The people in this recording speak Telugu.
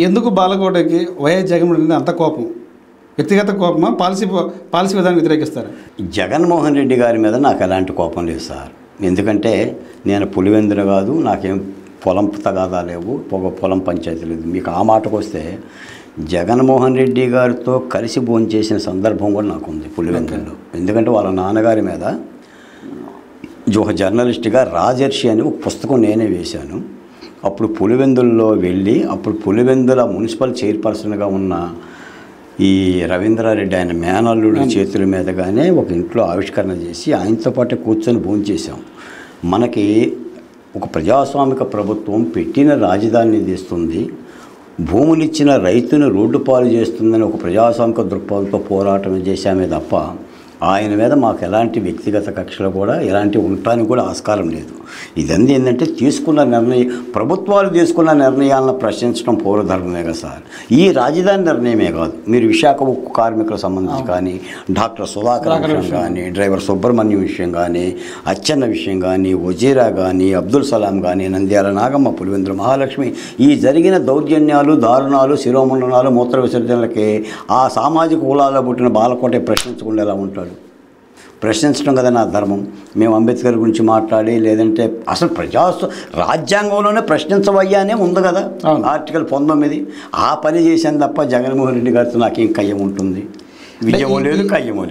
ఎందుకు బాలకోటకి వైఎస్ జగన్మోహన్ రెడ్డి అంత కోపం? వ్యక్తిగత కోపమా, పాలసీ విధానం వ్యతిరేకిస్తారా? జగన్మోహన్ రెడ్డి గారి మీద నాకు ఎలాంటి కోపం లేదు సార్. ఎందుకంటే నేను పులివెందులు కాదు, నాకేం పొలం తగాదా లేవు, పొలం పంచాయతీ లేదు. మీకు ఆ మాటకు వస్తే జగన్మోహన్ రెడ్డి గారితో కలిసి భోంచేసిన సందర్భం కూడా నాకు ఉంది పులివెందుల్లో. ఎందుకంటే వాళ్ళ నాన్నగారి మీద ఒక జర్నలిస్ట్గా రాజర్షి అని ఒక పుస్తకం నేనే వేశాను. అప్పుడు పులివెందుల్లో వెళ్ళి, అప్పుడు పులివెందుల మున్సిపల్ చైర్పర్సన్గా ఉన్న ఈ రవీంద్రారెడ్డి ఆయన మేనల్లుడి చేతుల మీదగానే ఒక ఇంట్లో ఆవిష్కరణ చేసి ఆయనతో పాటు కూర్చొని భోంచేసాం. మనకి ఒక ప్రజాస్వామిక ప్రభుత్వం పెట్టిన రాజధానిని తీస్తుంది, భూములిచ్చిన రైతుని రోడ్డు పాలు చేస్తుందని ఒక ప్రజాస్వామిక దృక్పథంతో పోరాటం చేశామే తప్ప ఆయన మీద మాకు ఎలాంటి వ్యక్తిగత కక్షలు కూడా ఎలాంటి ఉండటానికి కూడా ఆస్కారం లేదు. ఇదంతా ఏంటంటే ప్రభుత్వాలు తీసుకున్న నిర్ణయాలను ప్రశ్నించడం పౌరధర్మమే కదా సార్. ఈ రాజధాని నిర్ణయమే కాదు, మీరు విశాఖ ఉక్కు కార్మికులకు సంబంధించి కానీ, డాక్టర్ సుధాకర్ విషయం కానీ, డ్రైవర్ సుబ్రహ్మణ్యం విషయం కానీ, అచ్చెన్న విషయం కానీ, వజీరా కానీ, అబ్దుల్ సలాం కానీ, నంద్యాల నాగమ్మ, పులివెందుల మహాలక్ష్మి, ఈ జరిగిన దౌర్జన్యాలు, దారుణాలు, శిరోమండనాలు, మూత్ర విసర్జనలకి ఆ సామాజిక కులాల్లో పుట్టిన బాలకోట ప్రశ్నించకుండా ఎలా ఉంటాడు? ప్రశ్నించడం కదా నా ధర్మం. మేము అంబేద్కర్ గురించి మాట్లాడి, లేదంటే అసలు రాజ్యాంగంలోనే ప్రశ్నించవయ్యానే ఉంది కదా ఆర్టికల్ 19. ఆ పని చేశాను తప్ప జగన్మోహన్ రెడ్డి గారితో నాకేం కయ్యం ఉంటుంది? విజయం లేదు, కయ్యమో లేదు.